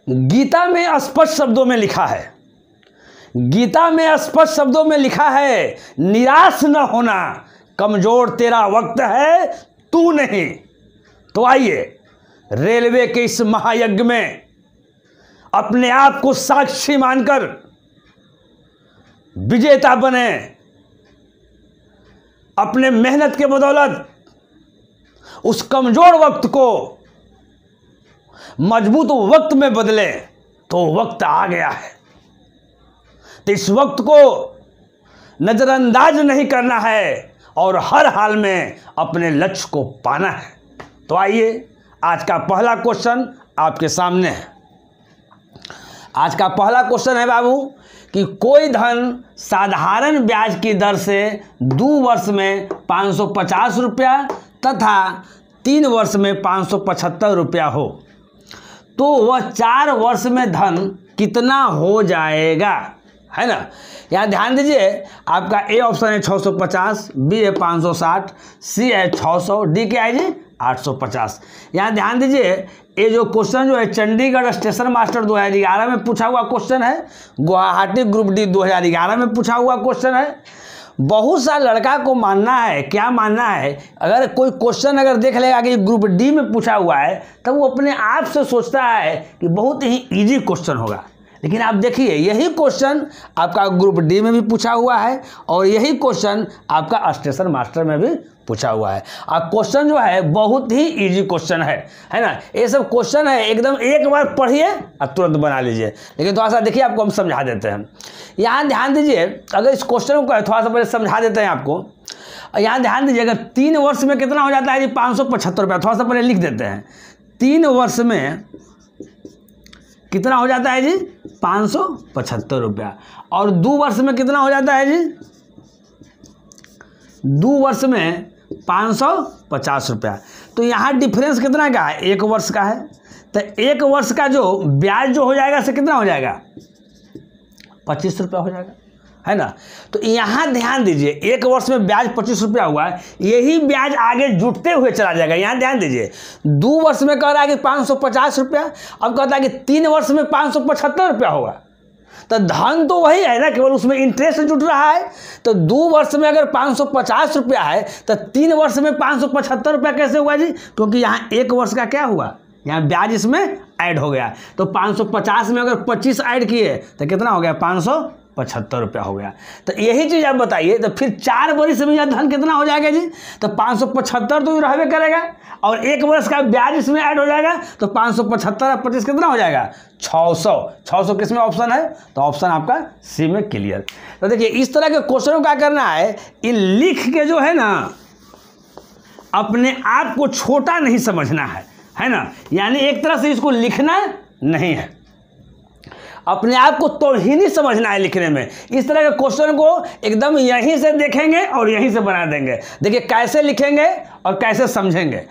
गीता में स्पष्ट शब्दों में लिखा है, गीता में स्पष्ट शब्दों में लिखा है, निराश न होना, कमजोर तेरा वक्त है, तू नहीं। तो आइए रेलवे के इस महायज्ञ में अपने आप को साक्षी मानकर विजेता बने, अपने मेहनत के बदौलत उस कमजोर वक्त को मजबूत वक्त में बदले। तो वक्त आ गया है, तो इस वक्त को नजरअंदाज नहीं करना है और हर हाल में अपने लक्ष्य को पाना है। तो आइए आज का पहला क्वेश्चन आपके सामने है। आज का पहला क्वेश्चन है बाबू कि कोई धन साधारण ब्याज की दर से 2 वर्ष में 550 रुपया तथा 3 वर्ष में 575 रुपया हो, तो वह 4 वर्ष में धन कितना हो जाएगा, है ना। यहाँ ध्यान दीजिए, आपका ए ऑप्शन है 650, बी है 560, सी है 600, डी क्या है जी 850। यहाँ ध्यान दीजिए, ये जो क्वेश्चन जो है चंडीगढ़ स्टेशन मास्टर 2011 में पूछा हुआ क्वेश्चन है, गुवाहाटी ग्रुप डी 2011 में पूछा हुआ क्वेश्चन है। बहुत सा लड़का को मानना है, क्या मानना है, अगर कोई क्वेश्चन अगर देख लेगा कि ग्रुप डी में पूछा हुआ है तब वो अपने आप से सोचता है कि बहुत ही इजी क्वेश्चन होगा। लेकिन आप देखिए, यही क्वेश्चन आपका ग्रुप डी में भी पूछा हुआ है और यही क्वेश्चन आपका स्टेशन मास्टर में भी पूछा हुआ है। अब क्वेश्चन जो है बहुत ही इजी क्वेश्चन है ना। ये सब क्वेश्चन है एकदम एक बार पढ़िए और तुरंत बना लीजिए। लेकिन थोड़ा सा देखिए, आपको हम समझा देते हैं। यहाँ ध्यान दीजिए, अगर इस क्वेश्चन को थोड़ा सा पहले समझा देते हैं आपको। यहाँ ध्यान दीजिए, अगर 3 वर्ष में कितना हो जाता है जी 575 रुपया, थोड़ा सा पहले लिख देते हैं। 3 वर्ष में कितना हो जाता है जी 575 रुपया, और 2 वर्ष में कितना हो जाता है जी 2 वर्ष में 550 रुपया। तो यहाँ डिफरेंस कितना का है, 1 वर्ष का है। तो 1 वर्ष का जो ब्याज जो हो जाएगा से कितना हो जाएगा 25 रुपया हो जाएगा, है ना। तो यहाँ ध्यान दीजिए, 1 वर्ष में ब्याज 25 रुपया हुआ है, यही ब्याज आगे जुटते हुए चला जाएगा। यहाँ ध्यान दीजिए, 2 वर्ष में कह रहा है कि 550 रुपया, अब कहता है कि 3 वर्ष में 575 रुपया होगा। तो धन तो वही है ना, केवल उसमें इंटरेस्ट जुट रहा है। तो 2 वर्ष में अगर 550 रुपया है तो 3 वर्ष में 575 रुपया कैसे हुआ जी, क्योंकि यहाँ 1 वर्ष का क्या हुआ, यहाँ ब्याज इसमें ऐड हो गया। तो 550 में अगर 25 ऐड किए तो कितना हो गया 575 रुपया हो गया। तो यही चीज़ आप बताइए, तो फिर 4 वर्ष में यह धन कितना हो जाएगा जी, तो 575 तो रहबे करेगा और 1 वर्ष का ब्याज इसमें ऐड हो जाएगा। तो 575 और 25 कितना हो जाएगा 600। 600 किस में ऑप्शन है, तो ऑप्शन आपका सी में क्लियर। तो देखिए, इस तरह के क्वेश्चनों का करना है, ये लिख के जो है ना अपने आप को छोटा नहीं समझना है ना। यानी एक तरह से इसको लिखना नहीं है, अपने आप को तौहीनी समझना है लिखने में। इस तरह के क्वेश्चन को एकदम यहीं से देखेंगे और यहीं से बना देंगे। देखिए कैसे लिखेंगे और कैसे समझेंगे।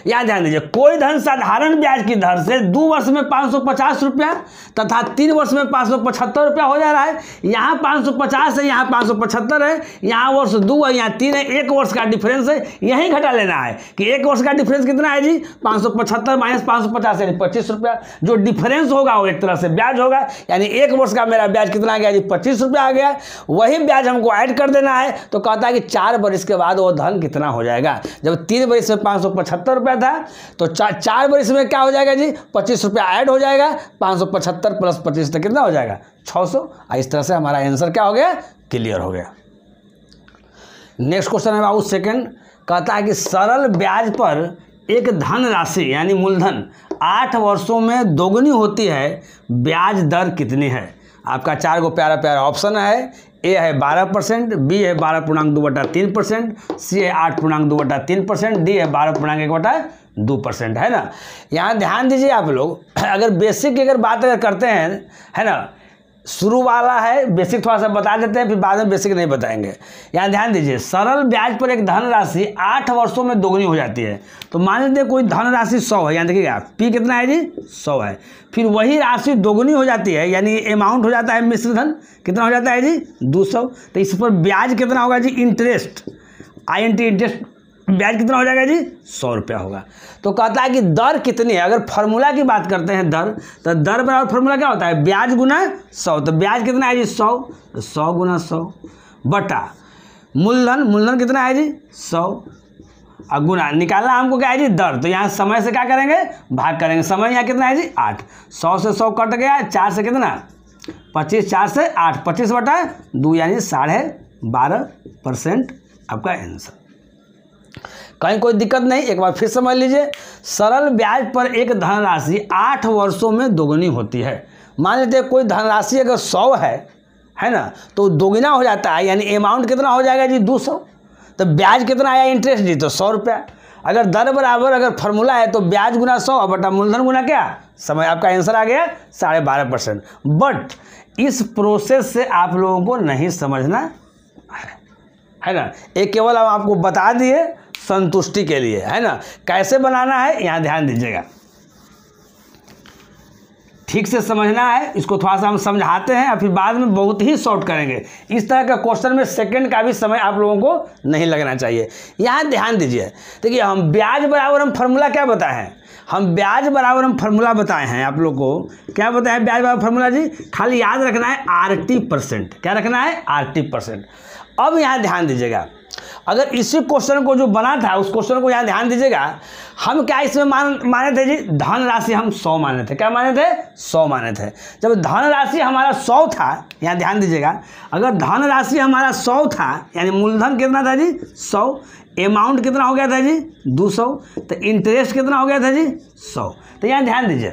यहाँ ध्यान दीजिए, कोई धन साधारण ब्याज की दर से 2 वर्ष में 550 रुपया तथा 3 वर्ष में 575 रुपया हो जा रहा है। यहाँ 550 है, यहाँ 575 है, यहाँ वर्ष 2 है, यहाँ 3 है, 1 वर्ष का डिफरेंस है, यहीं घटा लेना है कि 1 वर्ष का डिफरेंस कितना है जी 575 माइनस 550 यानी 25 रुपया। जो डिफरेंस होगा वो एक तरह से ब्याज होगा, यानी 1 वर्ष का मेरा ब्याज कितना आ गया जी 25 रुपया आ गया। वही ब्याज हमको ऐड कर देना है। तो कहता है कि 4 वर्ष के बाद वो धन कितना हो जाएगा। जब 3 वर्ष में 575 रुपया था तो 4 वर्ष में क्या हो जाएगा जी 25 रुपया ऐड हो जाएगा, 575 प्लस 25 तो कितना हो जाएगा 600। इस तरह से हमारा आंसर क्या हो गया, क्लियर हो गया। नेक्स्ट क्वेश्चन है बाबू सेकंड, कहता है कि सरल ब्याज पर एक धन राशि यानी मूलधन 8 वर्षों में दोगुनी होती है, ब्याज दर कितनी है। आपका 4 गो प्यारा प्यारा ऑप्शन है। ए है 12%, बी है 12.2/3%, सी है 8.2/3%, डी है 12.1/2%, है ना। यहाँ ध्यान दीजिए आप लोग, अगर बेसिक की अगर बात अगर करते हैं, है ना, शुरू वाला है बेसिक थोड़ा सा बता देते हैं, फिर बाद में बेसिक नहीं बताएंगे। यहाँ ध्यान दीजिए, सरल ब्याज पर एक धनराशि 8 वर्षों में दोगुनी हो जाती है। तो मान लीजिए कोई धनराशि 100 है, यहाँ देखिएगा पी कितना है जी 100 है, फिर वही राशि दोगुनी हो जाती है, यानी अमाउंट हो जाता है मिश्र धन कितना हो जाता है जी 200। तो इस पर ब्याज कितना होगा जी इंटरेस्ट, INT इंटरेस्ट ब्याज कितना हो जाएगा जी 100 रुपया होगा। तो कहता है कि दर कितनी है। अगर फार्मूला की बात करते हैं दर, तो दर बराबर फार्मूला क्या होता है, ब्याज गुना 100। तो ब्याज कितना है जी 100, तो 100 गुना 100 बटा मूलधन, मूलधन कितना है जी 100 और गुना निकालना हमको क्या है जी दर। तो यहाँ समय से क्या करेंगे, भाग करेंगे। समय यहाँ कितना है जी 8, 100 से 100 कट गया, 4 से कितना 25, 4 से 8, 25 बटा 2 यानी 12.5% आपका आंसर। कहीं कोई दिक्कत नहीं, एक बार फिर समझ लीजिए। सरल ब्याज पर एक धनराशि 8 वर्षों में दोगुनी होती है। मान लेते हैं कोई धनराशि अगर 100 है ना, तो दोगुना हो जाता है, यानी अमाउंट कितना हो जाएगा जी 200। तो ब्याज कितना आया इंटरेस्ट जी, तो 100 रुपया। अगर दर बराबर अगर फार्मूला है तो ब्याज गुना 100 बटा मूलधन गुना क्या समय, आपका आंसर आ गया 12.5%। बट इस प्रोसेस से आप लोगों को नहीं समझना है ना, एक केवल हम आपको बता दिए संतुष्टि के लिए, है ना। कैसे बनाना है यहाँ ध्यान दीजिएगा, ठीक से समझना है। इसको थोड़ा सा हम समझाते हैं और फिर बाद में बहुत ही शॉर्ट करेंगे। इस तरह का क्वेश्चन में सेकंड का भी समय आप लोगों को नहीं लगना चाहिए। यहाँ ध्यान दीजिए, देखिए हम ब्याज बराबर हम फार्मूला क्या बताए हैं, हम ब्याज बराबर हम फार्मूला बताए हैं आप लोग को। क्या बताया है ब्याज बराबर फार्मूला जी, खाली याद रखना है RT%। क्या रखना है RT%। अब यहाँ ध्यान दीजिएगा, अगर इसी क्वेश्चन को जो बना था उस क्वेश्चन को यहाँ ध्यान दीजिएगा, हम क्या इसमें माने थे जी, धनराशि हम 100 माने थे। क्या माने थे, 100 माने थे। जब धनराशि हमारा 100 था, यहाँ ध्यान दीजिएगा, अगर धनराशि हमारा 100 था यानी मूलधन कितना था जी 100, अमाउंट कितना हो गया था जी 200, तो इंटरेस्ट कितना हो गया था जी 100। तो यहाँ ध्यान दीजिए,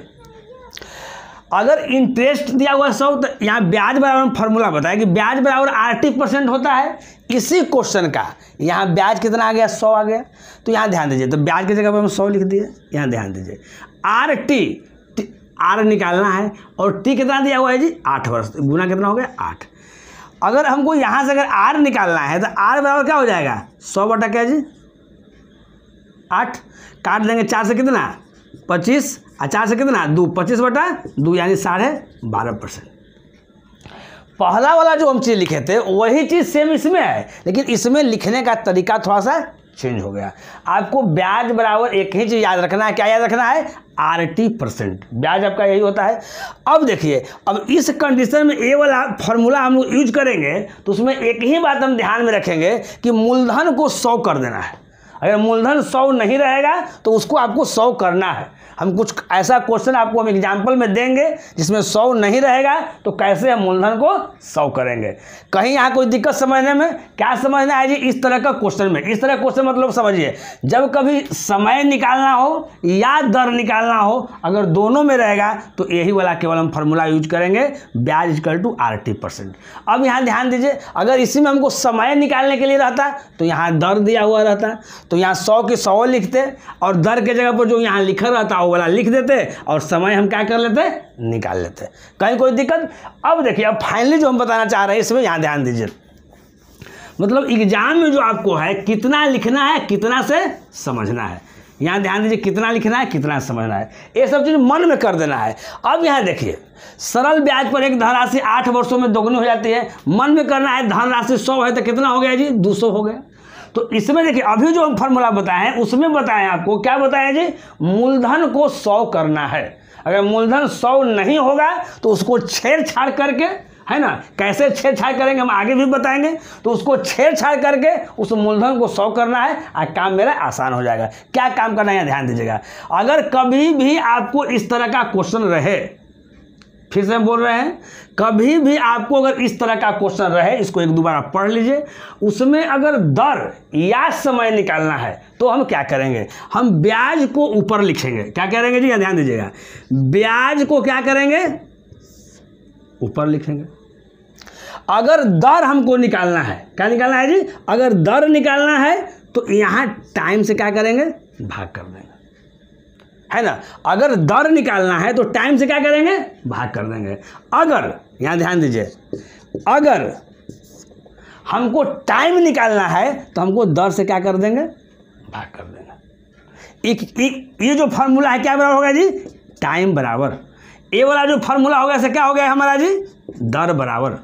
अगर इंटरेस्ट दिया हुआ 100, तो यहाँ ब्याज बराबर फार्मूला बताया कि ब्याज बराबर RT% होता है। इसी क्वेश्चन का यहाँ ब्याज कितना आ गया 100 आ गया। तो यहाँ ध्यान दीजिए, तो ब्याज की जगह पर हम 100 लिख दिए। यहाँ ध्यान दीजिए, RT R निकालना है और T कितना दिया हुआ है जी 8 वर्ष, गुना कितना हो गया 8। अगर हमको यहाँ से अगर R निकालना है तो R बराबर क्या हो जाएगा 100 बटा क्या जी 8, काट देंगे 4 से कितना 25 और 4 से कितना 2, 25 बटा 2 यानी 12.5%। पहला वाला जो हम चीज़ लिखे थे वही चीज़ सेम इसमें है, लेकिन इसमें लिखने का तरीका थोड़ा सा चेंज हो गया। आपको ब्याज बराबर एक ही चीज़ याद रखना है, क्या याद रखना है RT%। ब्याज आपका यही होता है। अब देखिए, अब इस कंडीशन में ये वाला फार्मूला हम लोग यूज करेंगे तो उसमें एक ही बात हम ध्यान में रखेंगे कि मूलधन को 100 कर देना है। अगर मूलधन 100 नहीं रहेगा तो उसको आपको 100 करना है। हम कुछ ऐसा क्वेश्चन आपको हम एग्जाम्पल में देंगे जिसमें 100 नहीं रहेगा, तो कैसे हम मूलधन को 100 करेंगे। कहीं यहाँ कोई दिक्कत समझने में, क्या समझना है जी इस तरह का क्वेश्चन में। इस तरह क्वेश्चन मतलब समझिए, जब कभी समय निकालना हो या दर निकालना हो, अगर दोनों में रहेगा तो यही वाला केवल हम फार्मूला यूज करेंगे, ब्याज इक्वल टू RT%। अब यहाँ ध्यान दीजिए, अगर इसी में हमको समय निकालने के लिए रहता तो यहाँ दर दिया हुआ रहता, तो यहाँ 100 की 100 लिखते और दर के जगह पर जो यहाँ लिखा रहता वाला लिख देते और समय हम क्या कर लेते निकाल लेते। कहीं कोई दिक्कत। अब देखिए, अब फाइनली जो हम बताना चाह रहे हैं इसमें यहाँ ध्यान दीजिए, मतलब एग्जाम में जो आपको है कितना लिखना है, कितना से समझना है। यहाँ ध्यान दीजिए, कितना लिखना है, कितना समझना है, ये सब चीज़ मन में कर देना है। अब यहाँ देखिए, सरल ब्याज पर एक धनराशि 8 वर्षों में दोगुनी हो जाती है। मन में करना है, धनराशि 100 है तो कितना हो गया जी 200 हो गया। तो इसमें देखिए, अभी जो हम फार्मूला बताए हैं उसमें बताए आपको क्या बताया जी, मूलधन को 100 करना है। अगर मूलधन 100 नहीं होगा तो उसको छेड़छाड़ करके, है ना, कैसे छेड़छाड़ करेंगे हम आगे भी बताएंगे, तो उसको छेड़छाड़ करके उस मूलधन को 100 करना है और काम मेरा आसान हो जाएगा। क्या काम करना है ध्यान दीजिएगा, अगर कभी भी आपको इस तरह का क्वेश्चन रहे, फिर से हम बोल रहे हैं, कभी भी आपको अगर इस तरह का क्वेश्चन रहे, इसको एक दोबारा पढ़ लीजिए, उसमें अगर दर या समय निकालना है तो हम क्या करेंगे, हम ब्याज को ऊपर लिखेंगे। क्या करेंगे जी, ध्यान दीजिएगा, ब्याज को क्या करेंगे ऊपर लिखेंगे। अगर दर हमको निकालना है, क्या निकालना है जी, अगर दर निकालना है तो यहाँ टाइम से क्या करेंगे भाग कर देंगे, है ना। अगर दर निकालना है तो टाइम से क्या करेंगे भाग कर देंगे। अगर यहाँ ध्यान दीजिए, अगर हमको टाइम निकालना है तो हमको दर से क्या कर देंगे भाग कर देंगे। ये जो फार्मूला है क्या बराबर होगा जी, टाइम बराबर, ये वाला जो फार्मूला होगा से क्या हो गया हमारा जी, दर बराबर।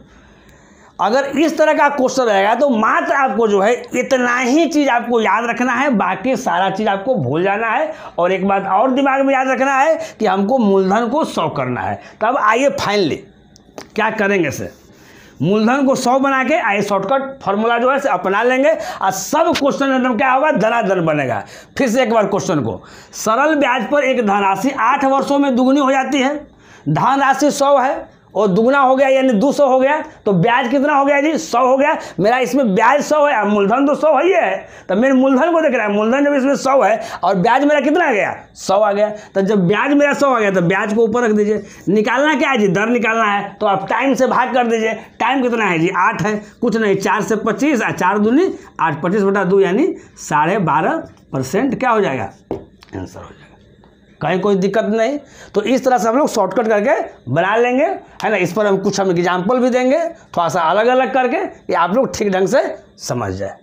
अगर इस तरह का क्वेश्चन रहेगा तो मात्र आपको जो है इतना ही चीज़ आपको याद रखना है, बाकी सारा चीज़ आपको भूल जाना है। और एक बात और दिमाग में याद रखना है कि हमको मूलधन को 100 करना है। तब आइए फाइनली क्या करेंगे से मूलधन को 100 बना के आइए शॉर्टकट फॉर्मूला जो है से अपना लेंगे और सब क्वेश्चन एकदम क्या होगा, धनाधन बनेगा। फिर से एक बार क्वेश्चन को, सरल ब्याज पर एक धनराशि 8 वर्षों में दुगनी हो जाती है। धनराशि 100 है और दुगना हो गया यानी 200 हो गया, तो ब्याज कितना हो गया जी, 100 हो गया। मेरा इसमें ब्याज 100 है, मूलधन तो 100 ही है, तो मेरे मूलधन को देख रहा है, मूलधन जब इसमें 100 है और ब्याज मेरा कितना आ गया, 100 आ गया। तो जब ब्याज मेरा 100 आ गया तो ब्याज को ऊपर रख दीजिए। निकालना क्या है जी, दर निकालना है, तो आप टाइम से भाग कर दीजिए। टाइम कितना है जी, 8 है, कुछ नहीं 4 से 25 और 4 दूनी 8, 25/2 यानी 12.5% क्या हो जाएगा, आंसर हो जाएगा। कहीं कोई दिक्कत नहीं। तो इस तरह से हम लोग शॉर्टकट करके बना लेंगे, है ना। इस पर हम कुछ एग्जाम्पल भी देंगे थोड़ा सा अलग अलग करके, कि आप लोग ठीक ढंग से समझ जाए।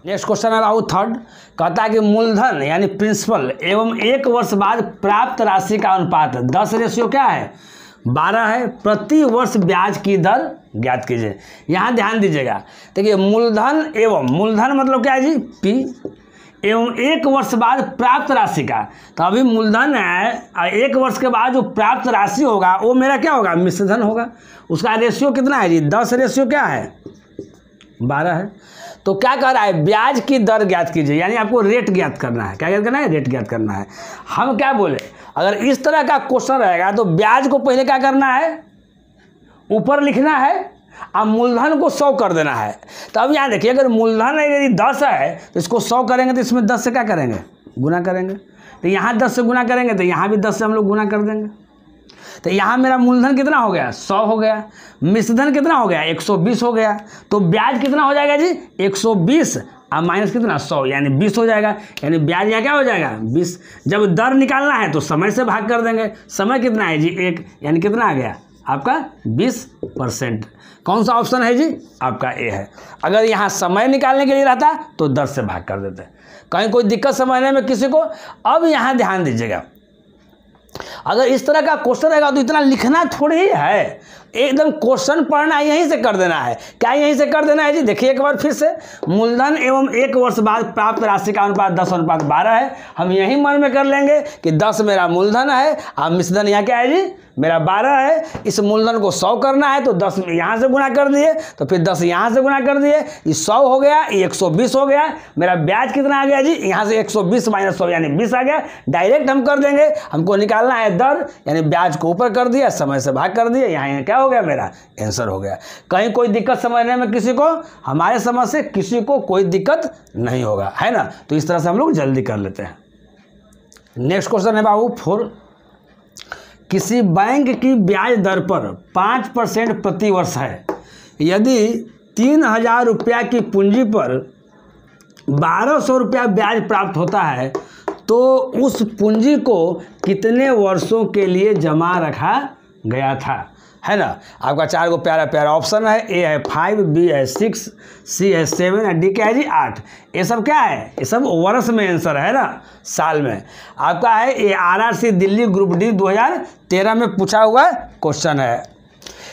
नेक्स्ट क्वेश्चन है बाबू थर्ड, कहता है कि मूलधन यानी प्रिंसिपल एवं 1 वर्ष बाद प्राप्त राशि का अनुपात 10 रेशियो क्या है, 12 है। प्रति वर्ष ब्याज की दर ज्ञात कीजिए। यहाँ ध्यान दीजिएगा, देखिए मूलधन एवं, मूलधन मतलब क्या है जी, P, एवं 1 वर्ष बाद प्राप्त राशि का, तो अभी मूलधन है, 1 वर्ष के बाद जो प्राप्त राशि होगा वो मेरा क्या होगा, मिश्रधन होगा। उसका रेशियो कितना है जी, 10 रेशियो क्या है, 12 है। तो क्या कह रहा है, ब्याज की दर ज्ञात कीजिए, यानी आपको रेट ज्ञात करना है। क्या ज्ञात करना है, रेट ज्ञात करना है। हम क्या बोले, अगर इस तरह का क्वेश्चन रहेगा तो ब्याज को पहले क्या करना है, ऊपर लिखना है, अब मूलधन को 100 कर देना है। तो अब यहाँ देखिए, अगर मूलधन यदि 10 है तो इसको 100 करेंगे तो इसमें 10 से क्या करेंगे, गुना करेंगे। तो यहाँ 10 से गुना करेंगे तो यहाँ भी 10 से हम लोग गुना कर देंगे। तो यहाँ मेरा मूलधन कितना हो गया, 100 हो गया। मिश्रधन कितना हो गया, 120 हो गया। तो ब्याज कितना हो जाएगा जी, 120 अब माइनस कितना, 100 यानी 20 हो जाएगा। यानी ब्याज यहाँ क्या हो जाएगा, 20। जब दर निकालना है तो समय से भाग कर देंगे। समय कितना है जी, 1, यानी कितना आ गया आपका 20%। कौन सा ऑप्शन है जी, आपका ए है। अगर यहाँ समय निकालने के लिए रहता तो 10 से भाग कर देते। कहीं कोई दिक्कत समझने में किसी को। अब यहाँ ध्यान दीजिएगा, अगर इस तरह का क्वेश्चन रहेगा तो इतना लिखना थोड़ी ही है, एकदम क्वेश्चन पढ़ना यहीं से कर देना है। क्या यहीं से कर देना है जी, देखिए एक बार फिर से, मूलधन एवं 1 वर्ष बाद प्राप्त राशि का अनुपात 10:12 है। हम यही मन में कर लेंगे कि 10 मेरा मूलधन है, अब मिश्रधन यहाँ क्या है जी, मेरा 12 है। इस मूलधन को 100 करना है तो 10 यहाँ से गुना कर दिए, तो फिर 10 यहाँ से गुना कर दिए, ये 100 हो गया, ये 120 हो गया। मेरा ब्याज कितना आ गया जी, यहाँ से 120 माइनस 100 यानी 20 आ गया। डायरेक्ट हम कर देंगे, हमको निकालना है दर, यानी ब्याज को ऊपर कर दिया, समय से भाग कर दिया, यहाँ क्या हो गया, मेरा आंसर हो गया। कहीं कोई दिक्कत समझने में किसी को, हमारे समझ से किसी को कोई दिक्कत नहीं होगा, है ना। तो इस तरह से हम लोग जल्दी कर लेते हैं। नेक्स्ट क्वेश्चन है बाबू 4, किसी बैंक की ब्याज दर पर 5% प्रति वर्ष है। यदि 3000 रुपया की पूंजी पर 1200 रुपया ब्याज प्राप्त होता है तो उस पूंजी को कितने वर्षों के लिए जमा रखा गया था, है ना। आपका 4 को प्यारा प्यारा ऑप्शन है, ए है 5, बी है 6, सी है 7 और डी क्या है जी 8। ये सब क्या है, ये सब वर्ष में आंसर है ना, साल में। आपका है ये RRC दिल्ली ग्रुप डी 2013 में पूछा हुआ क्वेश्चन है।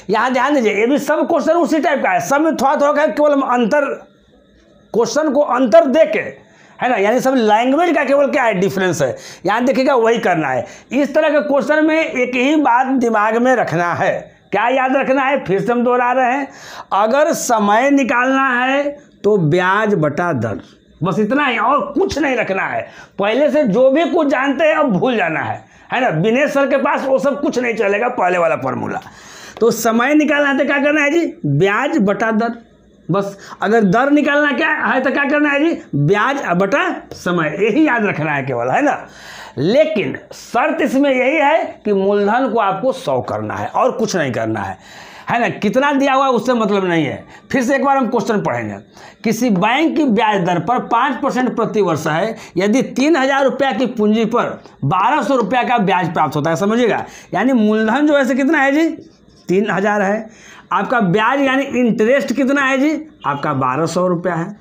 यहाँ ध्यान दीजिए, ये भी सब क्वेश्चन उसी टाइप का है, सब में थोड़ा थोड़ा केवल अंतर, क्वेश्चन को अंतर दे के, है ना, यानी सब लैंग्वेज का केवल क्या है, डिफरेंस है। यहाँ देखिएगा वही करना है। इस तरह के क्वेश्चन में एक ही बात दिमाग में रखना है, क्या याद रखना है, फिर से हम दोहरा रहे हैं, अगर समय निकालना है तो ब्याज बटा दर, बस इतना ही, और कुछ नहीं रखना है। पहले से जो भी कुछ जानते हैं अब भूल जाना है ना। विनेश सर के पास वो सब कुछ नहीं चलेगा, पहले वाला फॉर्मूला। तो समय निकालना है तो क्या करना है जी, ब्याज बटा दर, बस। अगर दर निकालना क्या है तो क्या करना है जी, ब्याज बटा समय, यही याद रखना है केवल, है ना। लेकिन शर्त इसमें यही है कि मूलधन को आपको 100 करना है और कुछ नहीं करना है ना। कितना दिया हुआ है उससे मतलब नहीं है। फिर से एक बार हम क्वेश्चन पढ़ेंगे, किसी बैंक की ब्याज दर पर 5% प्रति वर्ष है। यदि 3000 रुपया की पूंजी पर 1200 रुपया का ब्याज प्राप्त होता है, समझिएगा, यानी मूलधन जो है कितना है जी, 3000 है। आपका ब्याज यानी इंटरेस्ट कितना है जी, आपका 1200 रुपया है।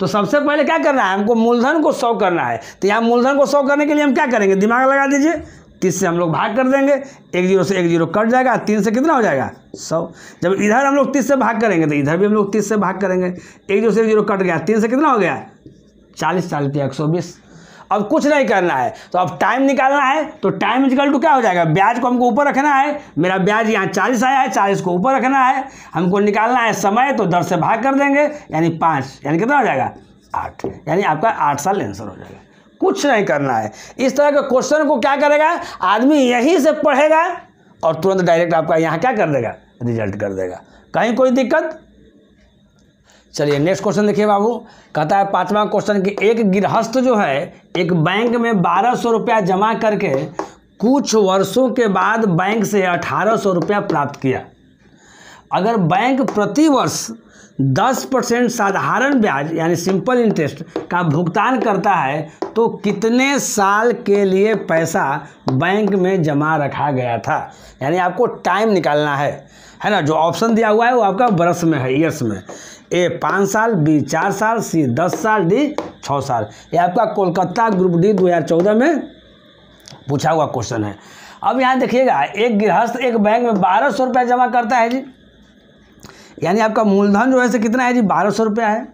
तो सबसे पहले क्या करना है, हमको मूलधन को 100 करना है। तो यहाँ मूलधन को 100 करने के लिए हम क्या करेंगे, दिमाग लगा दीजिए, 30 से हम लोग भाग कर देंगे, 1 0 से 1 0 कट जाएगा, 3 से कितना हो जाएगा 100। जब इधर हम लोग 30 से भाग करेंगे तो इधर भी हम लोग 30 से भाग करेंगे, 1 0 से 1 0 कट गया, 3 से कितना हो गया 40, 40 पे 120। अब कुछ नहीं करना है, तो अब टाइम निकालना है, तो टाइम इक्वल टू क्या हो जाएगा, ब्याज को हमको ऊपर रखना है, मेरा ब्याज यहाँ 40 आया है, 40 को ऊपर रखना है, हमको निकालना है समय, तो 10 से भाग कर देंगे यानी 5, यानी कितना हो जाएगा 8, यानी आपका 8 साल आंसर हो जाएगा। कुछ नहीं करना है। इस तरह के क्वेश्चन को क्या करेगा आदमी, यहीं से पढ़ेगा और तुरंत डायरेक्ट आपका यहाँ क्या कर देगा, रिजल्ट कर देगा, कहीं कोई दिक्कत। चलिए नेक्स्ट क्वेश्चन देखिए बाबू, कहता है 5वां क्वेश्चन कि एक गृहस्थ जो है एक बैंक में 1200 रुपया जमा करके कुछ वर्षों के बाद बैंक से 1800 रुपया प्राप्त किया। अगर बैंक प्रति वर्ष 10% साधारण ब्याज यानी सिंपल इंटरेस्ट का भुगतान करता है तो कितने साल के लिए पैसा बैंक में जमा रखा गया था। यानी आपको टाइम निकालना है ना। जो ऑप्शन दिया हुआ है वो आपका बरस में है, ईयर्स में। ए 5 साल, बी 4 साल, सी 10 साल, डी 6 साल। ये आपका कोलकाता ग्रुप डी 2014 में पूछा हुआ क्वेश्चन है। अब यहाँ देखिएगा, एक गृहस्थ एक बैंक में 1200 रुपया जमा करता है जी, यानी आपका मूलधन जो है से कितना है जी 1200 रुपया है।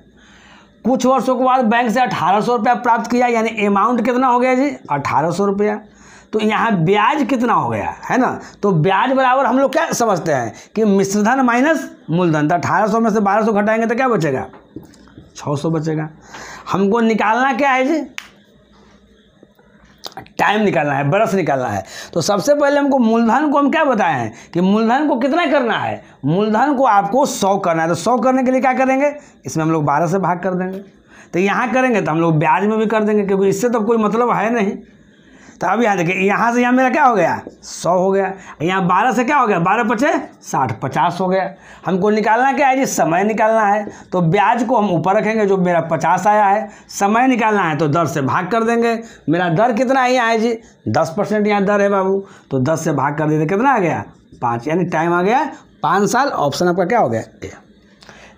कुछ वर्षों के बाद बैंक से 1800 रुपया प्राप्त किया, यानी अमाउंट कितना हो गया जी 1800 रुपया। तो यहाँ ब्याज कितना हो गया है ना, तो ब्याज बराबर हम लोग क्या समझते हैं कि मिश्रधन माइनस मूलधन। तो 1800 में से 1200 घटाएंगे तो क्या बचेगा 600 बचेगा। हमको निकालना क्या है जी, टाइम निकालना है, बरस निकालना है। तो सबसे पहले हमको मूलधन को हम क्या बताए हैं कि मूलधन को कितना करना है, मूलधन को आपको 100 करना है। तो 100 करने के लिए क्या करेंगे, इसमें हम लोग 12 से भाग कर देंगे। तो यहाँ करेंगे तो हम लोग ब्याज में भी कर देंगे, क्योंकि इससे तो कोई मतलब है नहीं। तो अब यहाँ देखिए, यहाँ से यहाँ मेरा क्या हो गया 100 हो गया, यहाँ 12 से क्या हो गया 12 पचे 60, 50 हो गया। हमको निकालना क्या है जी, समय निकालना है। तो ब्याज को हम ऊपर रखेंगे, जो मेरा 50 आया है। समय निकालना है तो 10 से भाग कर देंगे। मेरा दर कितना है यहाँ है जी 10% यहाँ दर है बाबू, तो 10 से भाग कर देते कितना आ गया 5, यानी टाइम आ गया 5 साल। ऑप्शन आपका क्या हो गया ए।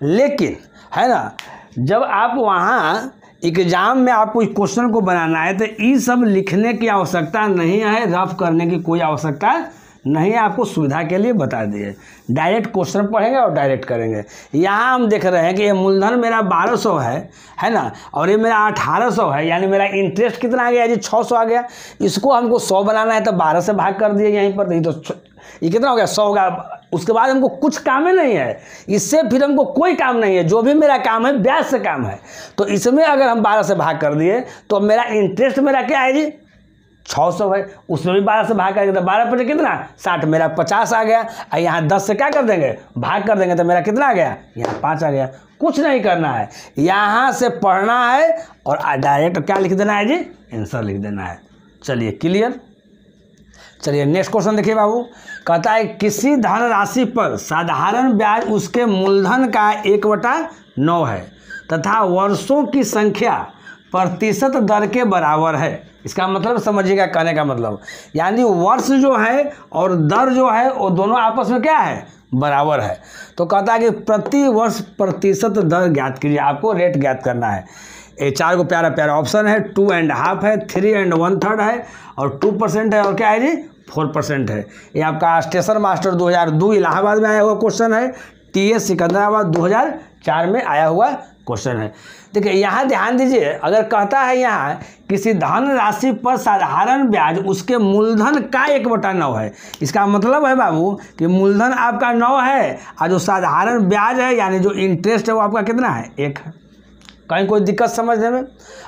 लेकिन है ना, जब आप वहाँ एग्जाम में आपको इस क्वेश्चन को बनाना है तो ये सब लिखने की आवश्यकता नहीं है, रफ करने की कोई आवश्यकता नहीं है। आपको सुविधा के लिए बता दिए, डायरेक्ट क्वेश्चन पढ़ेंगे और डायरेक्ट करेंगे। यहाँ हम देख रहे हैं कि ये मूलधन मेरा 1200 है ना, और ये मेरा 1800 है, यानी मेरा इंटरेस्ट कितना आ गया जी 600 आ गया। इसको हमको 100 बनाना है तो 12 से भाग कर दिए यहीं पर, नहीं तो ये कितना हो गया 100 होगा। उसके बाद हमको कुछ काम ही नहीं है, इससे फिर हमको कोई काम नहीं है। जो भी मेरा काम है ब्याज से काम है। तो इसमें अगर हम 12 से भाग कर दिए तो मेरा इंटरेस्ट मेरा क्या है जी 600 है, उसमें भी 12 से भाग करेंगे तो 12 पर कितना 60, मेरा 50 आ गया। और यहाँ 10 से क्या कर देंगे भाग कर देंगे तो मेरा कितना आ गया यहाँ 5 आ गया। कुछ नहीं करना है, यहाँ से पढ़ना है और डायरेक्ट क्या लिख देना है जी आंसर लिख देना है। चलिए क्लियर। चलिए नेक्स्ट क्वेश्चन देखिए बाबू, कहता है किसी धनराशि पर साधारण ब्याज उसके मूलधन का 1/9 है तथा वर्षों की संख्या प्रतिशत दर के बराबर है। इसका मतलब समझिएगा, कहने का मतलब यानी वर्ष जो है और दर जो है वो दोनों आपस में क्या है बराबर है। तो कहता है कि प्रति वर्ष प्रतिशत दर ज्ञात कीजिए, आपको रेट ज्ञात करना है। ये 4 को प्यारा प्यारा ऑप्शन है, 2.5 है, 3 1/3 है और 2% है और क्या है जी 4% है। ये आपका स्टेशन मास्टर 2002 इलाहाबाद में आया हुआ क्वेश्चन है, TS सिकंदराबाद 2004 में आया हुआ क्वेश्चन है। देखिए यहाँ ध्यान दीजिए, अगर कहता है यहाँ किसी धन राशि पर साधारण ब्याज उसके मूलधन का 1/9 है, इसका मतलब है बाबू कि मूलधन आपका 9 है और जो साधारण ब्याज है यानी जो इंटरेस्ट है वो आपका कितना है 1 है। कहीं कोई दिक्कत समझने में,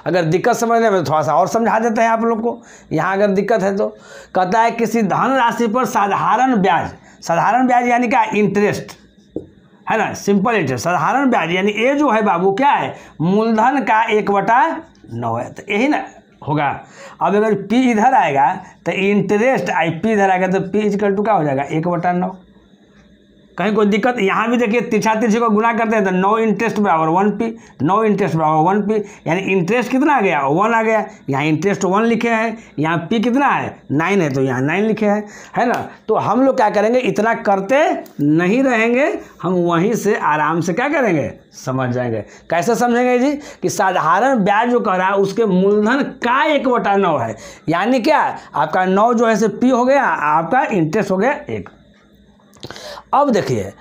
अगर दिक्कत समझने में थोड़ा सा और समझा देते हैं आप लोग को। यहाँ अगर दिक्कत है तो कहता है किसी धन राशि पर साधारण ब्याज यानी क्या इंटरेस्ट है ना, सिंपल इंटरेस्ट। साधारण ब्याज यानी ये जो है बाबू क्या है मूलधन का 1/9 है, तो यही ना होगा। अब अगर P इधर आएगा तो इंटरेस्ट IP इधर आएगा तो P इक्वल टू क्या हो जाएगा 1/9। कहीं कोई दिक्कत? यहाँ भी देखिए तिरछा तिरछे को गुना करते हैं तो 9 इंटरेस्ट बराबर 1p, 9 इंटरेस्ट बराबर 1p, यानी इंटरेस्ट कितना आ गया 1 आ गया। यहाँ इंटरेस्ट 1 लिखे हैं, यहाँ p कितना है 9 है तो यहाँ 9 लिखे हैं, है ना। तो हम लोग क्या करेंगे, इतना करते नहीं रहेंगे, हम वहीं से आराम से क्या करेंगे, समझ जाएंगे। कैसे समझेंगे जी? कि साधारण ब्याज जो कह रहा है उसके मूलधन का 1/9 है, यानी क्या आपका 9 जो है से p हो गया, आपका इंटरेस्ट हो गया 1। अब देखिए,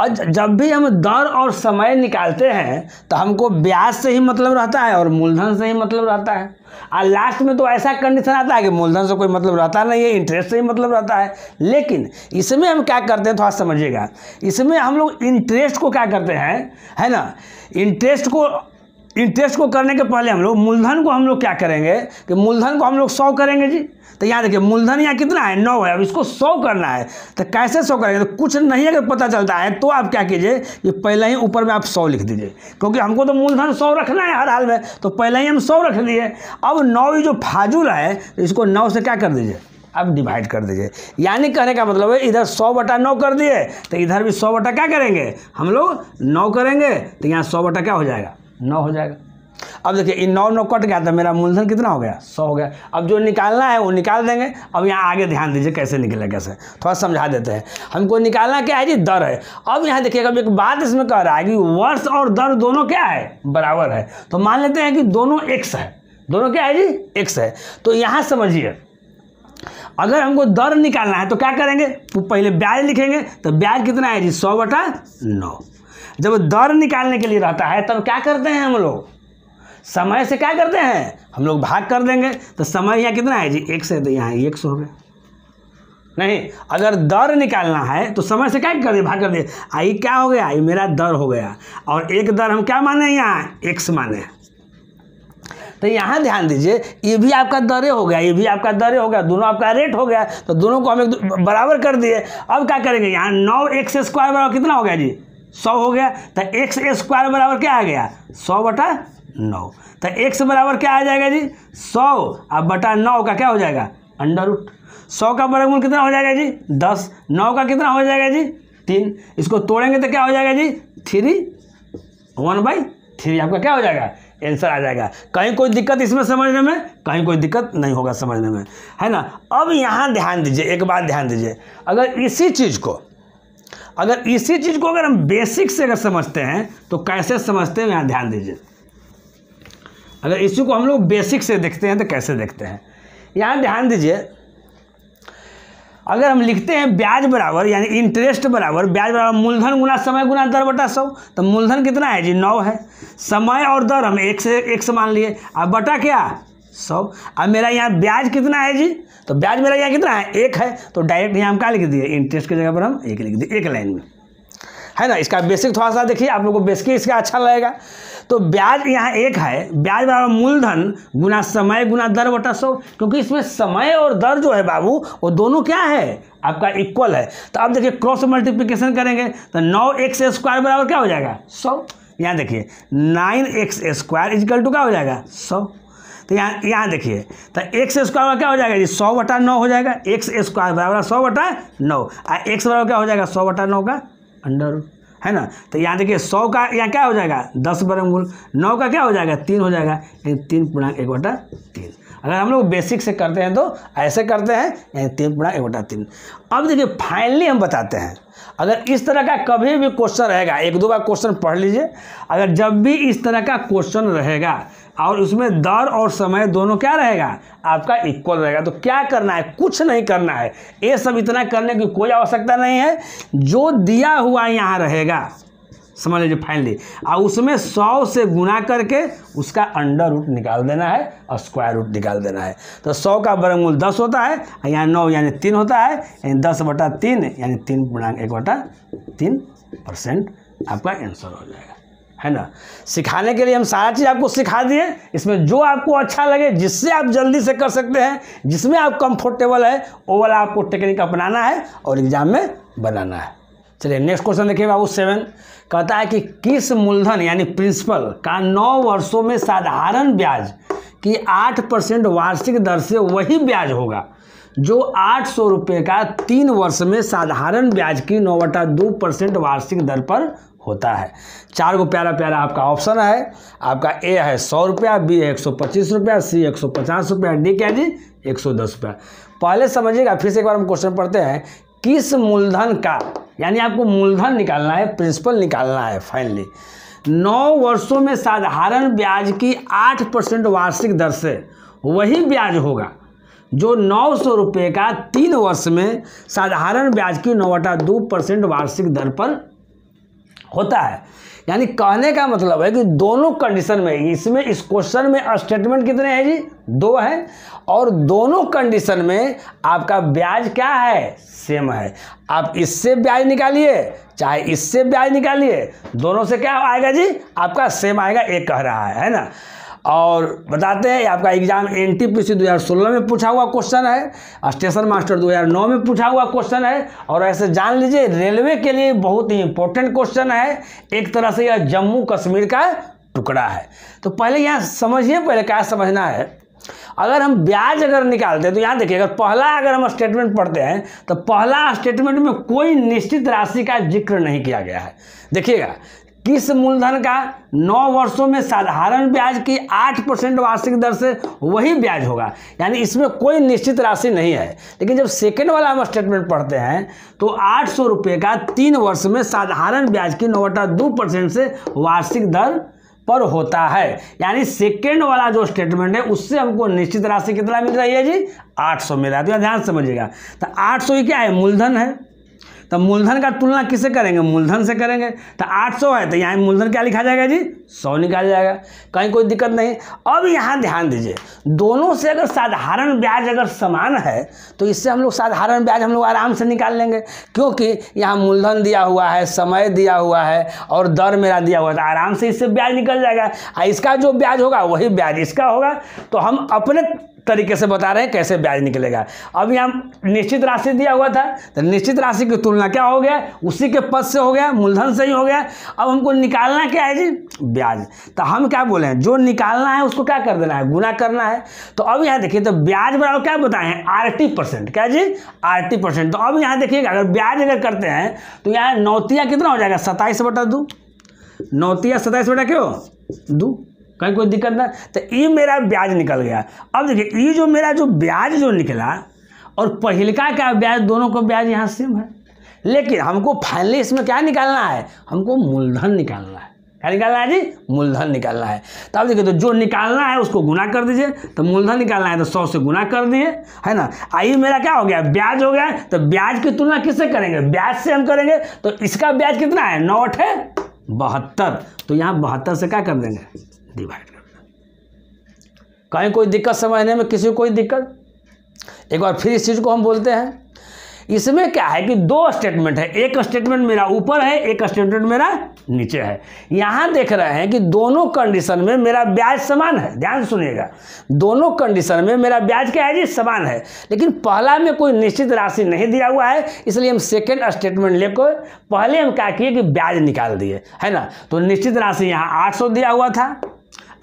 जब भी हम दर और समय निकालते हैं तो हमको ब्याज से ही मतलब रहता है और मूलधन से ही मतलब रहता है, और लास्ट में तो ऐसा कंडीशन आता है कि मूलधन से कोई मतलब रहता नहीं है, इंटरेस्ट से ही मतलब रहता है। लेकिन इसमें हम क्या करते हैं, थोड़ा समझिएगा, इसमें हम लोग इंटरेस्ट को क्या करते हैं, है ना, इंटरेस्ट को करने के पहले हम लोग मूलधन को हम लोग क्या करेंगे कि मूलधन को हम लोग 100 करेंगे जी। तो यहाँ देखिए मूलधन यहाँ कितना है 9 है, अब इसको 100 करना है। तो कैसे 100 करेंगे, तो कुछ नहीं अगर पता चलता है तो आप क्या कीजिए कि पहले ही ऊपर में आप 100 लिख दीजिए, क्योंकि हमको तो मूलधन 100 रखना है हर हाल में, तो पहले ही हम 100 रख दिए। अब 9 जो फाजुल है तो इसको 9 से क्या कर दीजिए, अब डिवाइड कर दीजिए। यानी कहने का मतलब है इधर 100/9 कर दिए तो इधर भी 100 बटा क्या करेंगे हम लोग 9 करेंगे, तो यहाँ 100 बटा क्या हो जाएगा 9 हो जाएगा। अब देखिए इन 9 कट गया तो मेरा मूलधन कितना हो गया 100 हो गया। अब जो निकालना है वो निकाल देंगे। अब यहाँ आगे ध्यान दीजिए कैसे निकले, कैसे थोड़ा समझा देते हैं। हमको निकालना क्या है जी, दर है। अब यहाँ देखिएगा एक बात इसमें कह रहा है कि वर्ष और दर दोनों क्या है बराबर है, तो मान लेते हैं कि दोनों x है, दोनों क्या है जी x है। तो यहाँ समझिए अगर हमको दर निकालना है तो क्या करेंगे, तो पहले ब्याज लिखेंगे, तो ब्याज कितना है जी 100/9। जब दर निकालने के लिए रहता है तब क्या करते हैं हम लोग, समय से क्या करते हैं हम लोग भाग कर देंगे। तो समय यहाँ कितना है जी x है, तो यहाँ x हो गया। नहीं, अगर दर निकालना है तो समय से क्या कर दिए, भाग कर दिए। आई क्या हो गया, ये मेरा दर हो गया, और एक दर हम क्या माने यहाँ x माने। तो यहाँ ध्यान दीजिए ये भी आपका दरे हो गया, ये भी आपका दरे हो गया, दोनों आपका रेट हो गया, तो दोनों को हम एक बराबर कर दिए। अब क्या करेंगे, यहाँ 9x² बराबर कितना हो गया जी 100 हो गया। तो x² बराबर क्या आ गया 100/9। तो x बराबर क्या आ जाएगा जी 100, अब बटा 9 का क्या हो जाएगा √। 100 का वर्गमूल कितना हो जाएगा जी 10, 9 का कितना हो जाएगा जी 3। इसको तोड़ेंगे तो क्या हो जाएगा जी 3, 1/3 आपका क्या हो जाएगा आंसर आ जाएगा। कहीं कोई दिक्कत इसमें समझने में, कहीं कोई दिक्कत नहीं होगा समझने में, है ना। अब यहाँ ध्यान दीजिए, एक बात ध्यान दीजिए, अगर इसी चीज़ को अगर हम बेसिक से अगर समझते हैं तो कैसे समझते हैं, यहाँ ध्यान दीजिए। अगर इसी को हम लोग बेसिक से देखते हैं तो कैसे देखते हैं, यहाँ ध्यान दीजिए। अगर हम लिखते हैं ब्याज बराबर यानी इंटरेस्ट बराबर ब्याज बराबर मूलधन गुना समय गुना दर बटा 100, तो मूलधन कितना है जी 9 है, समय और दर हम x मान लिए, अब बटा क्या 100। अब मेरा यहाँ ब्याज कितना है जी, तो ब्याज मेरा यहाँ कितना है 1 है, तो डायरेक्ट यहाँ हम क्या लिख दिए इंटरेस्ट की जगह पर हम 1 लिख दिए, एक लाइन में, है ना। इसका बेसिक थोड़ा सा देखिए, आप लोगों को बेसिक इसका अच्छा लगेगा। तो ब्याज यहाँ 1 है, ब्याज बराबर मूलधन गुना समय गुना दर बटा 100, क्योंकि इसमें समय और दर जो है बाबू वो दोनों क्या है आपका इक्वल है। तो अब देखिए क्रॉस मल्टीप्लिकेशन करेंगे तो 9x² बराबर क्या हो जाएगा 100। यहाँ देखिए 9x² इक्वल टू क्या हो जाएगा 100। तो यहाँ देखिए तो x² क्या हो जाएगा जी 100/9 हो जाएगा, x² बराबर 100/9, x बराबर क्या हो जाएगा 100/9 का √, है ना। तो यहाँ देखिए 100 का यहाँ क्या हो जाएगा 10 वर्गमूल, 9 का क्या हो जाएगा 3 हो जाएगा, यानी 3/1/3। अगर हम लोग बेसिक से करते हैं तो ऐसे करते हैं, यानी 3/1/3। अब देखिए फाइनली हम बताते हैं, अगर इस तरह का कभी भी क्वेश्चन रहेगा, 1-2 बार क्वेश्चन पढ़ लीजिए, अगर जब भी इस तरह का क्वेश्चन रहेगा और उसमें दर और समय दोनों क्या रहेगा आपका इक्वल रहेगा, तो क्या करना है, कुछ नहीं करना है, ये सब इतना करने की कोई आवश्यकता नहीं है। जो दिया हुआ यहाँ रहेगा समझ लीजिए फाइनली, और उसमें 100 से गुना करके उसका √, निकाल देना है और स्क्वायर रूट निकाल देना है। तो 100 का वर्गमूल 10 होता है, यहाँ 9 यानी 3 होता है, यानी 10/3 यानी 3/1/3% आपका आंसर हो जाएगा, है ना। सिखाने के लिए हम सारा चीज़ आपको सिखा दिए, इसमें जो आपको अच्छा लगे, जिससे आप जल्दी से कर सकते हैं, जिसमें आप कंफर्टेबल है, वो वाला आपको टेक्निक अपनाना है और एग्जाम में बनाना है। चलिए नेक्स्ट क्वेश्चन देखिए बाबू 7 कहता है कि किस मूलधन यानी प्रिंसिपल का 9 वर्षों में साधारण ब्याज की 8% वार्षिक दर से वही ब्याज होगा जो 800 रुपये का 3 वर्ष में साधारण ब्याज की 9/2% वार्षिक दर पर होता है। 4 को प्यारा प्यारा आपका ऑप्शन है। आपका ए है 100 रुपया, बी है 125 रुपया, सी 150 रुपया, डी क्या जी 110 रुपया। पहले समझिएगा, फिर से एक बार हम क्वेश्चन पढ़ते हैं। किस मूलधन का, यानी आपको मूलधन निकालना है, प्रिंसिपल निकालना है फाइनली, 9 वर्षों में साधारण ब्याज की 8% वार्षिक दर से वही ब्याज होगा जो 900 रुपये का 3 वर्ष में साधारण ब्याज की 9/2% वार्षिक दर पर होता है। यानी कहने का मतलब है कि दोनों कंडीशन में, इसमें इस क्वेश्चन में स्टेटमेंट कितने हैं जी 2 है, और दोनों कंडीशन में आपका ब्याज क्या है सेम है। आप इससे ब्याज निकालिए चाहे इससे ब्याज निकालिए, दोनों से क्या आएगा जी आपका सेम आएगा, एक कह रहा है ना। और बताते हैं आपका एग्जाम NTPC 2016 में पूछा हुआ क्वेश्चन है, स्टेशन मास्टर 2009 में पूछा हुआ क्वेश्चन है, और ऐसे जान लीजिए रेलवे के लिए बहुत ही इंपॉर्टेंट क्वेश्चन है। एक तरह से यह जम्मू कश्मीर का टुकड़ा है। तो पहले यहाँ समझिए, पहले क्या समझना है। अगर हम ब्याज अगर निकालते हैं तो यहाँ देखिए, अगर पहला अगर हम स्टेटमेंट पढ़ते हैं तो पहला स्टेटमेंट में कोई निश्चित राशि का जिक्र नहीं किया गया है। देखिएगा, किस मूलधन का 9 वर्षों में साधारण ब्याज की 8% वार्षिक दर से वही ब्याज होगा, यानी इसमें कोई निश्चित राशि नहीं है। लेकिन जब सेकंड वाला हम स्टेटमेंट पढ़ते हैं तो 800 रुपये का 3 वर्ष में साधारण ब्याज की 9/2% से वार्षिक दर पर होता है। यानी सेकंड वाला जो स्टेटमेंट है उससे हमको निश्चित राशि कितना मिल रही है जी 800 मिल रहा है। तो यहाँ ध्यान समझिएगा, तो 800 ही क्या है मूलधन है, तो मूलधन का तुलना किससे करेंगे मूलधन से करेंगे। तो 800 है तो यहाँ मूलधन क्या लिखा जाएगा जी 100 निकाल जाएगा, कहीं कोई दिक्कत नहीं। अब यहाँ ध्यान दीजिए, दोनों से अगर साधारण ब्याज अगर समान है तो इससे हम लोग साधारण ब्याज हम लोग आराम से निकाल लेंगे, क्योंकि यहाँ मूलधन दिया हुआ है, समय दिया हुआ है और दर मेरा दिया हुआ है, तो आराम से इससे ब्याज निकल जाएगा। इसका जो ब्याज होगा वही ब्याज इसका होगा। तो हम अपने तरीके से बता रहे हैं कैसे ब्याज निकलेगा। अब यहाँ निश्चित राशि दिया हुआ था तो निश्चित राशि की तुलना क्या हो गया, उसी के पद से हो गया, मूलधन से ही हो गया। अब हमको निकालना क्या है जी ब्याज, तो हम क्या बोले हैं, जो निकालना है उसको क्या कर देना है गुना करना है। तो अब यहाँ देखिए, तो ब्याज बराबर क्या बताए हैं RT%, क्या जी RT%। तो अब यहाँ देखिएगा, अगर ब्याज अगर करते हैं तो यहाँ 9 कितना हो जाएगा 27/2, 9 27 क्यों 2, कहीं कोई दिक्कत ना। तो ये मेरा ब्याज निकल गया। अब देखिए, ये जो मेरा जो ब्याज जो निकला और पहिलका का ब्याज, दोनों का ब्याज यहाँ सेम है, लेकिन हमको फाइनली इसमें क्या निकालना है, हमको मूलधन निकालना है। क्या निकालना है जी मूलधन निकालना है। तो अब देखिए, तो जो निकालना है उसको गुना कर दीजिए, तो मूलधन निकालना है तो 100 से गुना कर दिए, है ना। आइए मेरा क्या हो गया ब्याज हो गया। तो ब्याज की तुलना किससे करेंगे, ब्याज से हम करेंगे। तो इसका ब्याज कितना है 9 8 72, तो यहाँ 72 से क्या कर देंगे डिवाइड कर दें। कहीं कोई दिक्कत समझने में किसी को कोई दिक्कत। एक बार फिर इस चीज़ को हम बोलते हैं, इसमें क्या है कि 2 स्टेटमेंट है, एक स्टेटमेंट मेरा ऊपर है, एक स्टेटमेंट मेरा नीचे है। यहाँ देख रहे हैं कि दोनों कंडीशन में मेरा ब्याज समान है। ध्यान सुनिएगा, दोनों कंडीशन में मेरा ब्याज क्या है जी समान है, लेकिन पहला में कोई निश्चित राशि नहीं दिया हुआ है, इसलिए हम सेकेंड स्टेटमेंट लेकर पहले हम क्या किए कि ब्याज निकाल दिए, है ना। तो निश्चित राशि यहाँ 800 दिया हुआ था,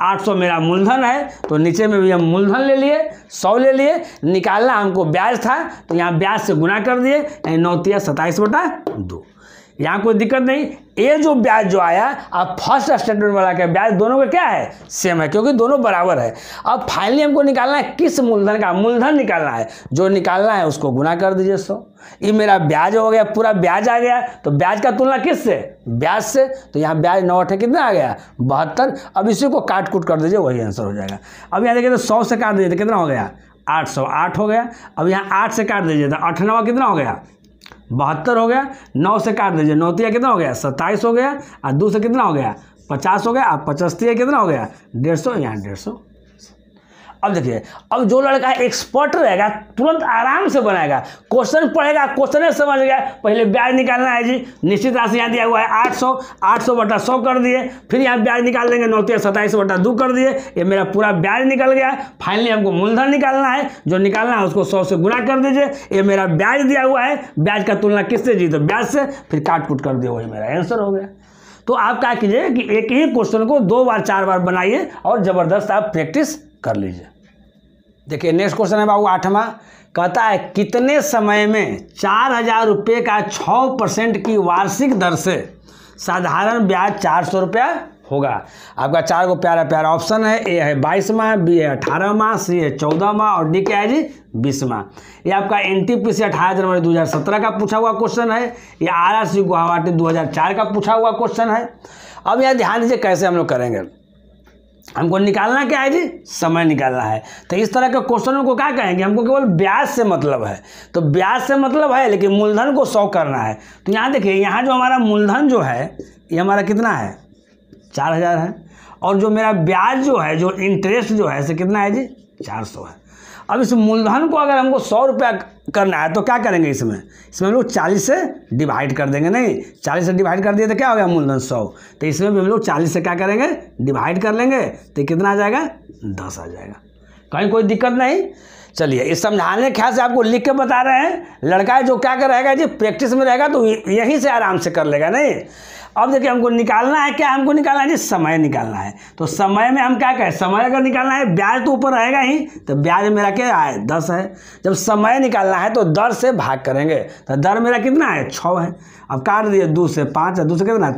800 मेरा मूलधन है, तो नीचे में भी हम मूलधन ले लिए, 100 ले लिए, निकालना हमको ब्याज था तो यहाँ ब्याज से गुना कर दिए, यानी 9 27/2। यहाँ कोई दिक्कत नहीं। ये जो ब्याज जो आया, अब फर्स्ट स्टेटमेंट वाला का ब्याज दोनों का क्या है सेम है, क्योंकि दोनों बराबर है। अब फाइनली हमको निकालना है किस मूलधन का, मूलधन निकालना है, जो निकालना है उसको गुना कर दीजिए 100। ये मेरा ब्याज हो गया, पूरा ब्याज आ गया। तो ब्याज का तुलना किस से, ब्याज से, तो यहाँ ब्याज 9 8 कितना आ गया 72। अब इसी को काट कूट कर दीजिए, वही आंसर हो जाएगा। अब यहाँ देखिए, तो 100 से काट दीजिए तो कितना हो गया 808 हो गया। अब यहाँ 8 से काट दीजिए तो 8 9 कितना हो गया 72 हो गया। 9 से काट दीजिए, 9 कितना हो गया 27 हो गया, और 2 से कितना हो गया 50 हो गया। अब 50 कितना हो गया 150, यहाँ 150। अब देखिए, अब जो लड़का एक्सपर्ट रहेगा तुरंत आराम से बनाएगा, क्वेश्चन पढ़ेगा, क्वेश्चन समझ गया। पहले ब्याज निकालना है जी, निश्चित राशि यहाँ दिया हुआ है 800, 800/100 कर दिए, फिर यहाँ ब्याज निकाल देंगे 9 27/2 कर दिए, ये मेरा पूरा ब्याज निकल गया। फाइनली हमको मूलधन निकालना है, जो निकालना है उसको 100 से गुना कर दीजिए, ये मेरा ब्याज दिया हुआ है। ब्याज का तुलना किससे जी, तो ब्याज से, फिर काट कूट कर दिए, वही मेरा आंसर हो गया। तो आप क्या कीजिए कि एक ही क्वेश्चन को 2 बार 4 बार बनाइए और ज़बरदस्त आप प्रैक्टिस कर लीजिए। देखिए नेक्स्ट क्वेश्चन है बाबू 8वां, कहता है कितने समय में 4,000 रुपये का 6% की वार्षिक दर से साधारण ब्याज 400 रुपया होगा। आपका 4 को प्यारा प्यारा ऑप्शन है। ए है 22 माह, बी है 18 माह, सी है 14 माह और डी क्या है जी 20 माह। ये आपका NTPC 18 जनवरी 2017 का पूछा हुआ क्वेश्चन है। ये RRC गुवाहाटी 2004 का पूछा हुआ क्वेश्चन है। अब यह ध्यान दीजिए कैसे हम लोग करेंगे। हमको निकालना क्या है जी, समय निकालना है। तो इस तरह के क्वेश्चनों को क्या कहेंगे, हमको केवल ब्याज से मतलब है। तो ब्याज से मतलब है लेकिन मूलधन को 100 करना है। तो यहाँ देखिए, यहाँ जो हमारा मूलधन जो है ये हमारा कितना है 4,000 है, और जो मेरा ब्याज जो है, जो इंटरेस्ट जो है, इसे कितना है जी 400 है। अब इस मूलधन को अगर हमको 100 रुपया करना है तो क्या करेंगे, इसमें हम लोग 40 से डिवाइड कर देंगे। नहीं, 40 से डिवाइड कर दिए तो क्या हो गया मूलधन 100। तो इसमें भी हम लोग 40 से क्या करेंगे, डिवाइड कर लेंगे। तो कितना आ जाएगा 10 आ जाएगा। कहीं कोई दिक्कत नहीं। चलिए, इस समझाने के ख्याल से आपको लिख के बता रहे हैं। लड़का जो क्या कर रहेगा जी, प्रैक्टिस में रहेगा तो यहीं से आराम से कर लेगा। नहीं, अब देखिए हमको निकालना है क्या, हमको निकालना है जी समय निकालना है। तो समय में हम क्या कहें, समय अगर निकालना है, ब्याज तो ऊपर रहेगा ही, तो ब्याज मेरा क्या है 10 है। जब समय निकालना है तो दर से भाग करेंगे। तो दर मेरा कितना है 6 है। अब काट दिए 2 से 5 है, 2 से कितना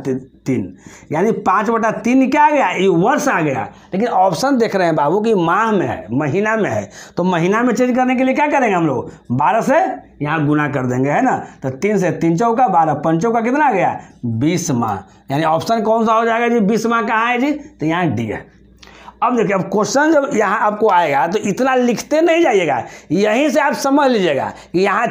3, यानी 5/3 क्या आ गया, ये वर्ष आ गया। लेकिन ऑप्शन देख रहे हैं बाबू कि माह में है, महीना में है। तो महीना में चेंज करने के लिए क्या करेंगे हम लोग, 12 से यहाँ गुना कर देंगे, है ना। तो 3 से 3 चौका 12, 5 चौका कितना आ गया 20 माह। यानी ऑप्शन कौन सा हो जाएगा जी, 20 माह कहाँ है जी, तो यहाँ डी है। अब देखिए, अब क्वेश्चन जब यहाँ आपको आएगा तो इतना लिखते नहीं जाइएगा, यहीं से आप समझ लीजिएगा कि यहाँ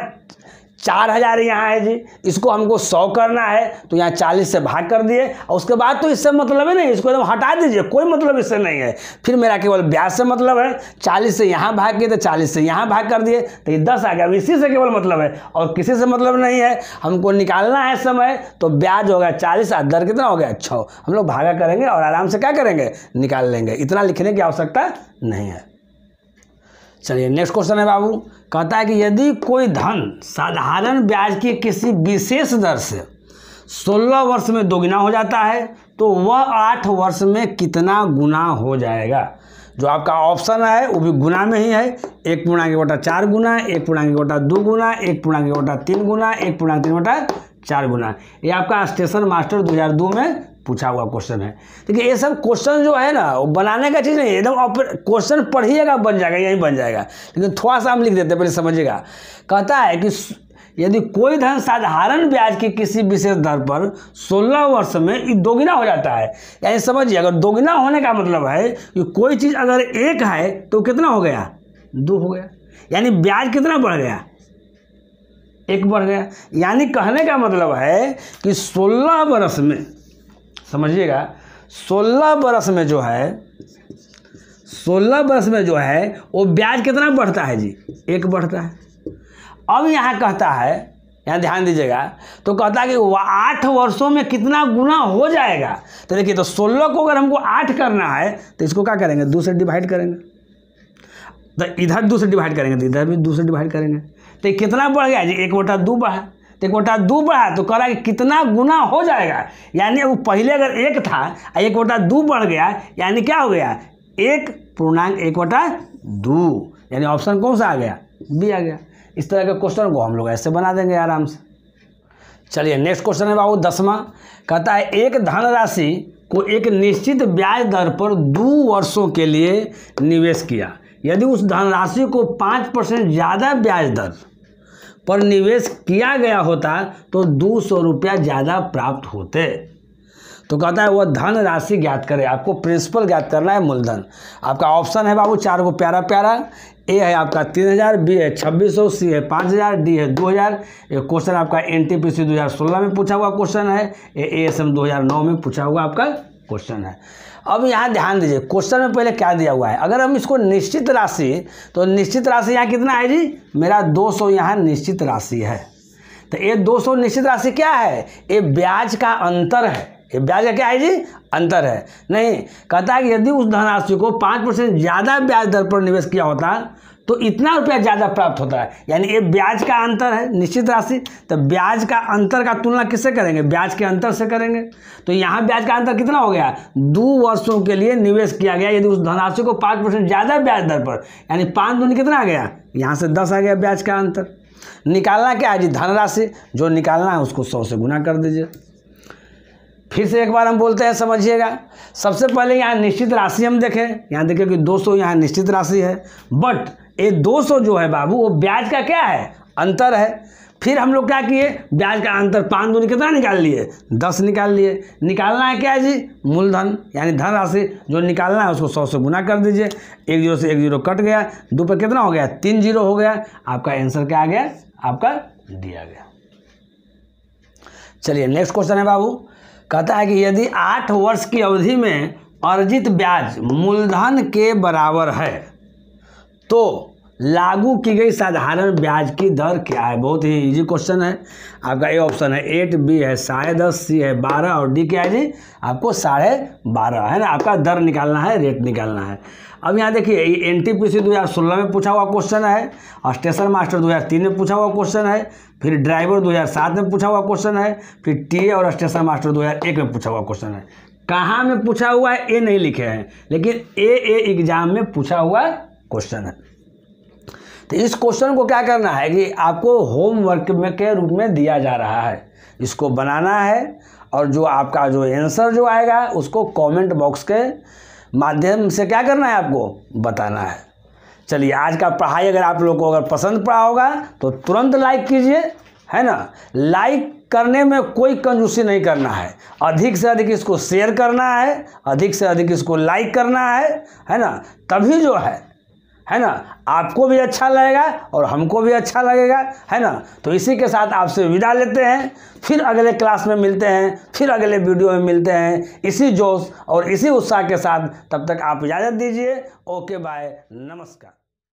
4,000 यहाँ है जी, इसको हमको 100 करना है। तो यहाँ 40 से भाग कर दिए, और उसके बाद तो इससे मतलब है नहीं, इसको एकदम हटा दीजिए, कोई मतलब इससे नहीं है। फिर मेरा केवल ब्याज से मतलब है। 40 से यहाँ भाग किए तो 40 से यहाँ भाग कर दिए, तो ये 10 आ गया। इसी से केवल मतलब है और किसी से मतलब नहीं है। हमको निकालना है समय, तो ब्याज होगा 40 और दर कितना हो गया 6। हम लोग भागा करेंगे और आराम से क्या करेंगे, निकाल लेंगे। इतना लिखने की आवश्यकता नहीं है। चलिए, नेक्स्ट क्वेश्चन है बाबू। कहता है कि यदि कोई धन साधारण ब्याज की किसी विशेष दर से 16 वर्ष में दोगुना हो जाता है तो वह 8 वर्ष में कितना गुना हो जाएगा। जो आपका ऑप्शन है वो भी गुना में ही है। 1/4 गुना, 1/2 गुना, 1/3 गुना, 1/3/4 गुना। ये आपका स्टेशन मास्टर 2002 में पूछा हुआ क्वेश्चन है। देखिए, ये सब क्वेश्चन जो है ना, वो बनाने का चीज़ नहीं है, एकदम क्वेश्चन पढ़िएगा बन जाएगा, यही बन जाएगा। लेकिन थोड़ा सा हम लिख देते हैं, पहले समझिएगा। कहता है कि यदि कोई धन साधारण ब्याज की किसी विशेष दर पर 16 वर्ष में दोगुना हो जाता है, यानी समझिए, अगर दोगुना होने का मतलब है कि कोई चीज़ अगर 1 है तो कितना हो गया 2 हो गया, यानी ब्याज कितना बढ़ गया 1 बढ़ गया। यानी कहने का मतलब है कि 16 वर्ष में, समझिएगा, 16 वर्ष में जो है वो ब्याज कितना बढ़ता है जी 1 बढ़ता है। अब यहाँ कहता है, यहाँ ध्यान दीजिएगा, तो कहता है कि 8 वर्षों में कितना गुना हो जाएगा। तो देखिए, तो 16 को अगर हमको 8 करना है तो इसको क्या करेंगे 2 से डिवाइड करेंगे। तो इधर 2 से डिवाइड करेंगे तो इधर भी 2 से डिवाइड करेंगे। तो ये कितना बढ़ गया जी 1/2 बढ़ा। तो 1/2 बढ़ा तो कह रहा है कि कितना गुना हो जाएगा। यानी वो पहले अगर 1 था 1/2 बढ़ गया, यानी क्या हो गया 1/1/2। यानी ऑप्शन कौन सा आ गया, बी आ गया। इस तरह के क्वेश्चन को हम लोग ऐसे बना देंगे आराम से। चलिए, नेक्स्ट क्वेश्चन है बाबू 10वां। कहता है एक धनराशि को एक निश्चित ब्याज दर पर 2 वर्षों के लिए निवेश किया। यदि उस धनराशि को 5% ज़्यादा ब्याज दर पर निवेश किया गया होता तो 200 रुपया ज़्यादा प्राप्त होते। तो कहता है वह धन राशि ज्ञात करें। आपको प्रिंसिपल ज्ञात करना है, मूलधन। आपका ऑप्शन है बाबू 4 को प्यारा प्यारा। ए है आपका 3000, बी है 2600, सी है 5000, डी है 2000। ये क्वेश्चन आपका NTPC 2016 में पूछा हुआ क्वेश्चन है, ASM 2009 में पूछा हुआ आपका क्वेश्चन है। अब यहाँ ध्यान दीजिए, क्वेश्चन में पहले क्या दिया हुआ है। अगर हम इसको निश्चित राशि, तो निश्चित राशि यहाँ कितना है जी, मेरा 200 यहाँ निश्चित राशि है। तो ये 200 निश्चित राशि क्या है, ये ब्याज का अंतर है। ये ब्याज का क्या है जी? अंतर है। नहीं, कहता है कि यदि उस धनराशि को 5% ज़्यादा ब्याज दर पर निवेश किया होता तो इतना रुपया ज़्यादा प्राप्त होता है। यानी ये ब्याज का अंतर है, निश्चित राशि। तो ब्याज का अंतर का तुलना किससे करेंगे? ब्याज के अंतर से करेंगे। तो यहाँ ब्याज का अंतर कितना हो गया? 2 वर्षों के लिए निवेश किया गया यदि उस धनराशि को 5% ज़्यादा ब्याज दर पर, यानी 5 दूनी कितना आ गया? यहाँ से 10 आ गया ब्याज का अंतर। निकालना क्या है जी? धनराशि। जो निकालना है उसको 100 से गुना कर दीजिए। फिर से एक बार हम बोलते हैं, समझिएगा। सबसे पहले यहाँ निश्चित राशि हम देखें। यहाँ देखिए कि 200 यहाँ निश्चित राशि है, बट ये 200 जो है बाबू वो ब्याज का क्या है? अंतर है। फिर हम लोग क्या किए? ब्याज का अंतर 5 दूनी कितना निकाल लिए? 10 निकाल लिए। निकालना है क्या है जी? मूलधन, यानी धनराशि। जो निकालना है उसको 100 से गुना कर दीजिए। 1 0 से 1 0 कट गया, 2 पर कितना हो गया? 3 0 हो गया। आपका आंसर क्या आ गया? आपका दिया गया। चलिए नेक्स्ट क्वेश्चन है बाबू। कहता है कि यदि 8 वर्ष की अवधि में अर्जित ब्याज मूलधन के बराबर है तो लागू की गई साधारण ब्याज की दर क्या है? बहुत ही इजी क्वेश्चन है। आपका ए ऑप्शन है 8, बी है 10.5, सी है 12 और डी क्या है जी? आपको 12.5 है ना। आपका दर निकालना है, रेट निकालना है। अब यहाँ देखिए, ये NTPC 2016 में पूछा हुआ क्वेश्चन है, और स्टेशन मास्टर 2003 में पूछा हुआ क्वेश्चन है, फिर ड्राइवर 2007 में पूछा हुआ क्वेश्चन है, फिर TA और स्टेशन मास्टर 2001 में पूछा हुआ क्वेश्चन है। कहाँ में पूछा हुआ है ये नहीं लिखे हैं, लेकिन AA एग्जाम में पूछा हुआ क्वेश्चन है। तो इस क्वेश्चन को क्या करना है कि आपको होमवर्क में के रूप में दिया जा रहा है, इसको बनाना है, और जो आपका जो आंसर जो आएगा उसको कमेंट बॉक्स के माध्यम से क्या करना है? आपको बताना है। चलिए, आज का पढ़ाई अगर आप लोग को अगर पसंद पड़ा होगा तो तुरंत लाइक कीजिए, है ना। लाइक करने में कोई कंजूसी नहीं करना है, अधिक से अधिक इसको शेयर करना है, अधिक से अधिक इसको लाइक करना है ना। तभी जो है ना, आपको भी अच्छा लगेगा और हमको भी अच्छा लगेगा, है ना। तो इसी के साथ आपसे विदा लेते हैं, फिर अगले क्लास में मिलते हैं, फिर अगले वीडियो में मिलते हैं इसी जोश और इसी उत्साह के साथ। तब तक आप इजाज़त दीजिए। ओके बाय, नमस्कार।